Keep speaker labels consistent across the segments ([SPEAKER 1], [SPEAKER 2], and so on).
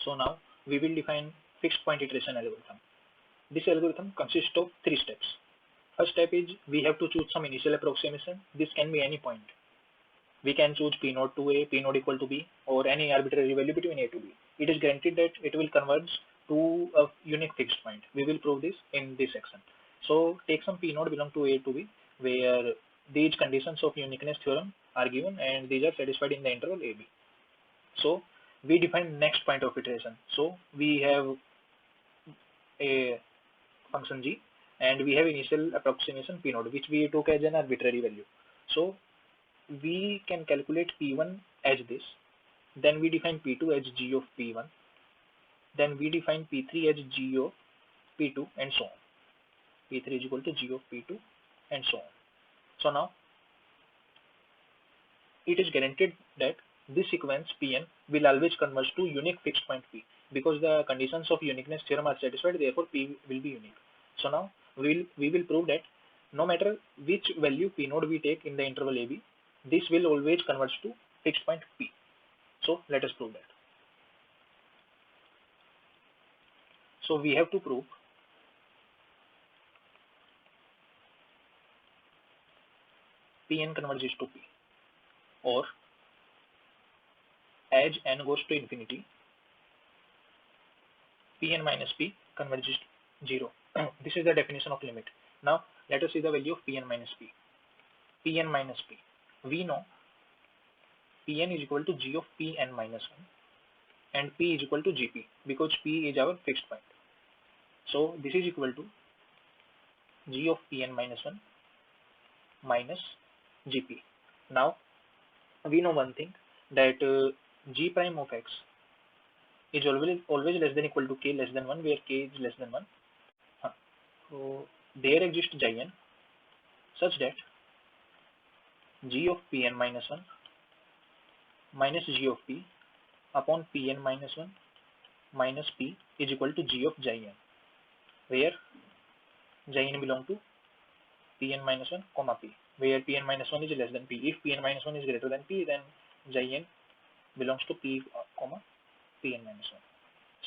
[SPEAKER 1] So now we will define fixed point iteration algorithm. This algorithm consists of three steps. First step is we have to choose some initial approximation. This can be any point. We can choose P naught to A, P naught equal to B, or any arbitrary value between A to B. It is guaranteed that it will converge to a unique fixed point. We will prove this in this section. So take some P naught belong to A to B, where these conditions of uniqueness theorem are given and these are satisfied in the interval AB. So we define next point of iteration. So we have a function g and we have initial approximation P naught, which we took as an arbitrary value. So we can calculate P1 as this, then we define P2 as g of P1, then we define P3 as g of P2 and so on. P3 is equal to g of P2 and so on. So now it is guaranteed that this sequence Pn will always converge to unique fixed point P, because the conditions of uniqueness theorem are satisfied, therefore P will be unique. So now we will prove that no matter which value P naught we take in the interval AB, this will always converge to fixed point P. So let us prove that. So we have to prove Pn converges to P, or as n goes to infinity, Pn minus P converges to 0. This is the definition of limit. Now let us see the value of Pn minus P. Pn minus P. We know Pn is equal to g of Pn minus 1 and P is equal to Gp, because P is our fixed point. So this is equal to g of Pn minus 1 minus Gp. Now we know one thing, that g prime of x is always less than equal to k less than 1, where k is less than 1. So there exists Gn such that g of Pn minus 1 minus g of P upon Pn minus 1 minus P is equal to g of Gn, where Gn belong to Pn minus 1 comma P, where Pn minus 1 is less than P. If Pn minus 1 is greater than P, then Gn belongs to P comma Pn minus 1.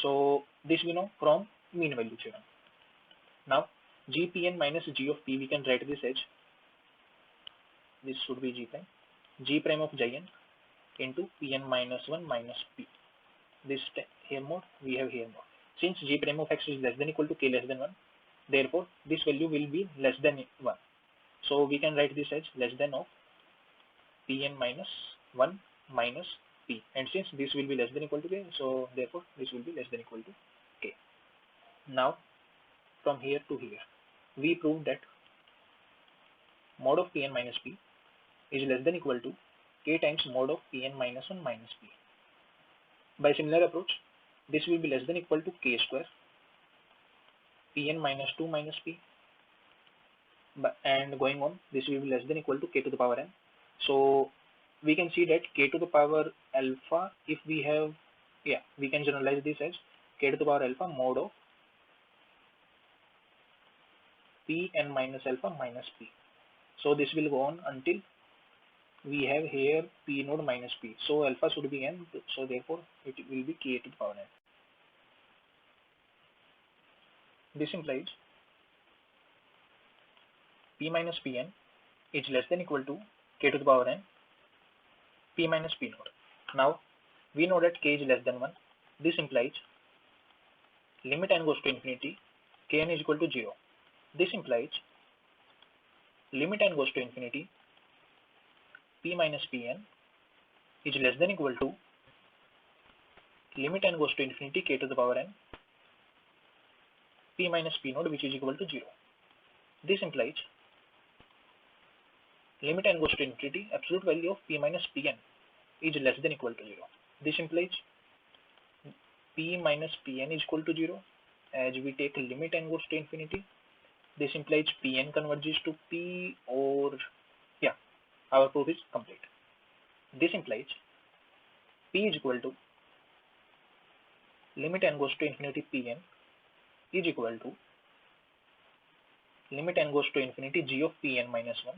[SPEAKER 1] So this we know from mean value theorem. Now Gpn minus g of P, we can write this as, this should be g prime of Gn into Pn minus 1 minus P. This here mode, we have here mode. Since g prime of x is less than equal to k less than 1, therefore this value will be less than 1. So we can write this as less than of Pn minus 1 minus P, and since this will be less than equal to k, so therefore this will be less than equal to k. Now from here to here, we prove that mod of Pn minus P is less than equal to k times mod of Pn minus 1 minus P. By similar approach, this will be less than equal to k square Pn minus 2 minus P, and going on, this will be less than equal to k to the power n. So we can see that k to the power alpha, if we have, we can generalize this as k to the power alpha mod of Pn minus alpha minus P. So this will go on until we have here P node minus P. So alpha should be n, so therefore it will be k to the power n. This implies P minus Pn is less than equal to k to the power n P minus P node. Now we know that k is less than 1. This implies limit n goes to infinity, kn is equal to 0. This implies limit n goes to infinity, P minus Pn is less than equal to limit n goes to infinity k to the power n P minus P node, which is equal to 0. This implies limit n goes to infinity, absolute value of P minus Pn is less than equal to 0. This implies P minus Pn is equal to 0, as we take limit n goes to infinity. This implies Pn converges to P, or our proof is complete. This implies P is equal to limit n goes to infinity Pn is equal to limit n goes to infinity g of Pn minus 1.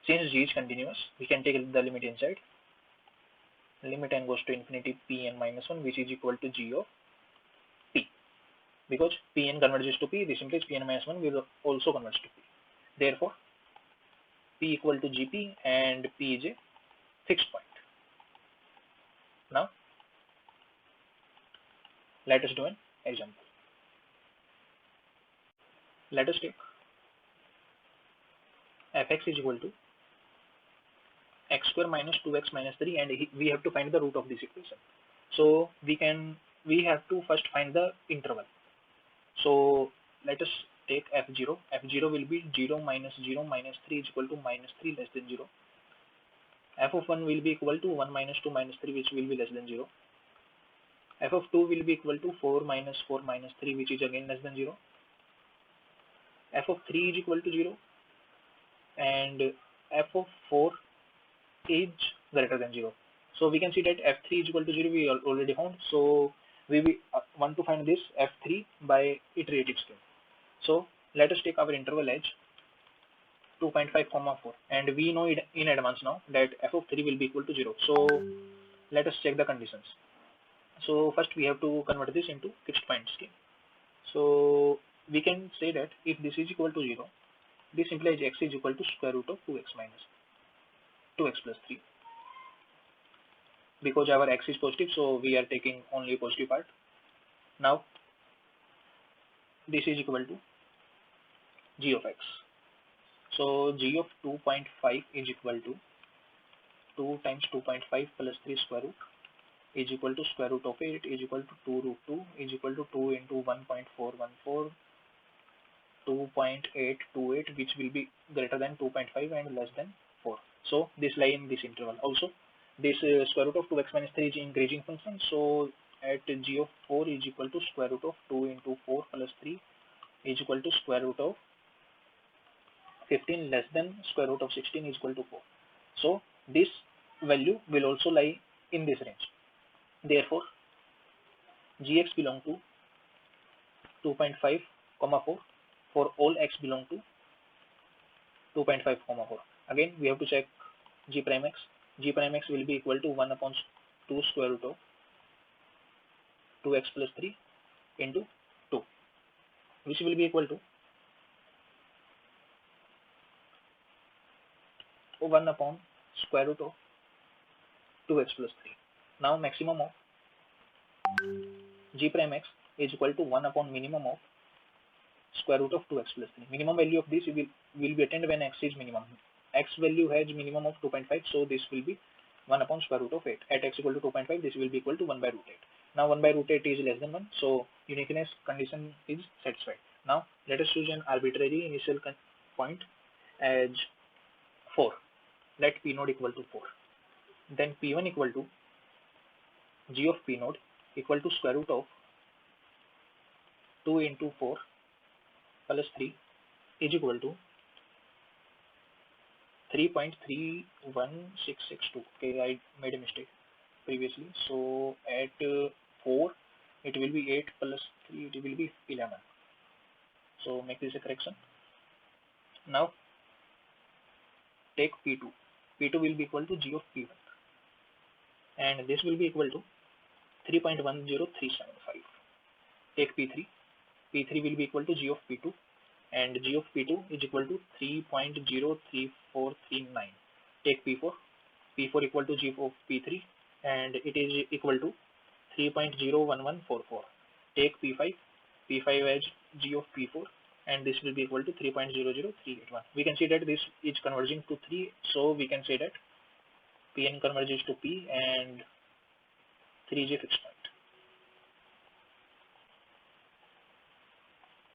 [SPEAKER 1] Since g is continuous, we can take the limit inside. limit n goes to infinity Pn minus 1, which is equal to g of p. Because Pn converges to p, this implies Pn minus 1 will also converge to p. Therefore, p equal to gp and p is a fixed point. Now, let us do an example. Let us take fx is equal to x square minus 2x minus 3, and we have to find the root of this equation. So we have to first find the interval. So let us take f0. F0 will be 0 minus 3 is equal to minus 3 less than 0. F of 1 will be equal to 1 minus 2 minus 3, which will be less than 0. F of 2 will be equal to 4 minus 3, which is again less than 0. F of 3 is equal to 0, and f of 4 is greater than 0. So we can see that f3 is equal to 0 we already found. So we will want to find this f3 by iterative scale. So let us take our interval as 2.5, 4, and we know it in advance now that f of 3 will be equal to 0. So let us check the conditions. So first we have to convert this into fixed point scale. So we can say that if this is equal to 0, this implies x is equal to square root of 2x minus 2x plus 3. Because our x is positive, so we are taking only a positive part. Now this is equal to g of x. So g of 2.5 is equal to 2 times 2.5 plus 3 square root is equal to square root of 8 is equal to 2 root 2 is equal to 2 into 1.414, 2.828, which will be greater than 2.5 and less than 4. So this lie in this interval. Also, this square root of 2x minus 3 is increasing function. So at g of 4 is equal to square root of 2 into 4 plus 3 is equal to square root of 15 less than square root of 16 is equal to 4. So this value will also lie in this range. Therefore, gx belong to 2.5, 4 for all x belong to 2.5, 4. Again, we have to check g prime x. G prime x will be equal to 1 upon 2 square root of 2x plus 3 into 2, which will be equal to 1 upon square root of 2x plus 3. Now maximum of g prime x is equal to 1 upon minimum of square root of 2x plus 3. Minimum value of this will be attained when x is minimum. X value has minimum of 2.5, so this will be 1 upon square root of 8. At x equal to 2.5, this will be equal to 1 by root 8. Now 1 by root 8 is less than 1, so uniqueness condition is satisfied. Now let us choose an arbitrary initial point as 4. Let p node equal to 4. Then p1 equal to g of p node equal to square root of 2 into 4 plus 3 is equal to 3.31662. Okay, I made a mistake previously. So at 4 it will be 8 plus 3, it will be 11. So make this a correction. Now take p2. P2 will be equal to g of p1, and this will be equal to 3.10375. Take p3. P3 will be equal to g of p2, and g of p2 is equal to 3.03439. Take p4. P4 equal to g of p3, and it is equal to 3.01144. Take p5. P5 as g of p4, and this will be equal to 3.00381. We can see that this is converging to 3, so we can say that Pn converges to P and 3 is a fixed point.